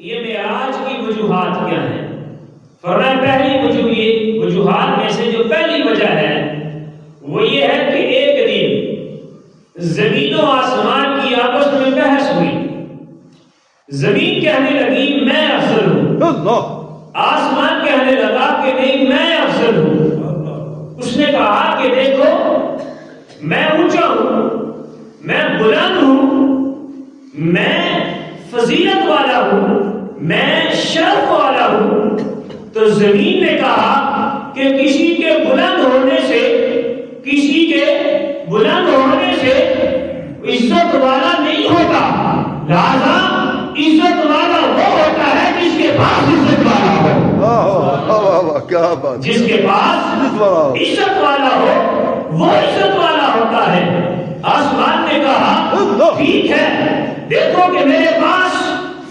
یہ معراج کی وجوہات کیا ہیں؟ فرمایا پہلی وجوہات میں سے جو پہلی وجہ ہے وہ یہ ہے کہ ایک دن زمین و آسمان کی آپس میں بحث ہوئی. زمین کہنے لگی میں افضل ہوں، آسمان کہنے لگا کہ نہیں میں افضل ہوں. اس نے کہا کہ دیکھو میں اونچا ہوں، میں بلند ہوں، میں فضیلت والا ہوں، میں شرف والا ہوں. تو زمین نے کہا کہ کسی کے بلند ہونے سے عزت والا نہیں ہوتا، لہذا عزت والا وہ ہوتا ہے جس کے پاس عزت والا ہو. کیا بات، جس کے پاس عزت والا ہو وہ عزت والا ہوتا ہے. آسمان نے کہا ٹھیک ہے، دیکھو کہ میرے پاس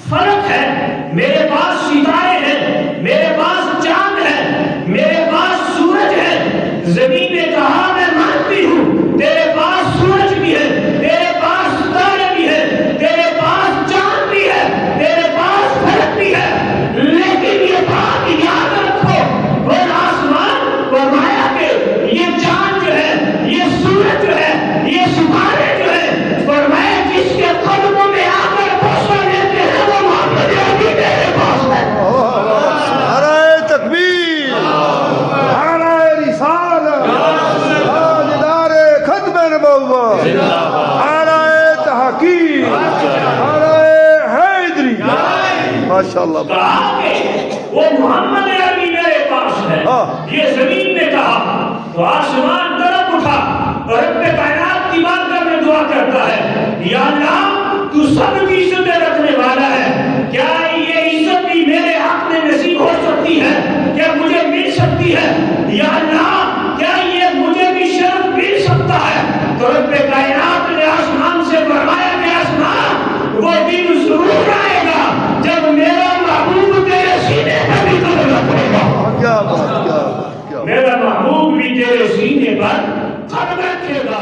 فرق ہے، میرے پاس ستارے ہیں، میرے پاس چاند ہے، میرے پاس سورج ہے. زمین نے کہا میں مانتی ہوں تیرے پاس سورج بھی ہے، تیرے پاس ستارے بھی ہے، تیرے پاس چاند بھی ہے، تیرے پاس فرق بھی ہے، لیکن یہ بات یاد رکھو. اور آسمان فرمایا کہ یہ چاند جو ہے، یہ سورج جو ہے، یہ ستارے جو ہے، فرمایا جس کے قدموں میں آ کر بوسہ لیتے ہیں وہ محمد عربی میرے پاس ہے. نعرہ تکبیر، نعرہ رسالت، تاجدار ختم نبوت، نعرہ تحقیق، نعرہ حیدری. ماشاءاللہ. کہا کہ وہ محمد عربی میرے پاس ہے. یہ زمین نے کہا تو آسمان طرف اٹھا اور رب کائنات کی بارگاہ میں دعا کرتا ہے یا اللہ تو سب کی عزتیں رکھنے والا ہے، کیا یہ عزت بھی میرے حق میں نصیب ہو سکتی ہے؟ کیا مجھے مل سکتی ہے؟ یا اللہ کیا یہ مجھے بھی شرف مل سکتا ہے؟ تو رب کائنات نے آسمان سے فرمایا کہ آسمان وہ دن ضرور آئے گا جب میرا محبوب تیرے سینے پر بھی قدم رکھے گا. کیا بات، کیا بات، کیا بات. میرا محبوب بھی تیرے سینے پر قدم رکھے گا.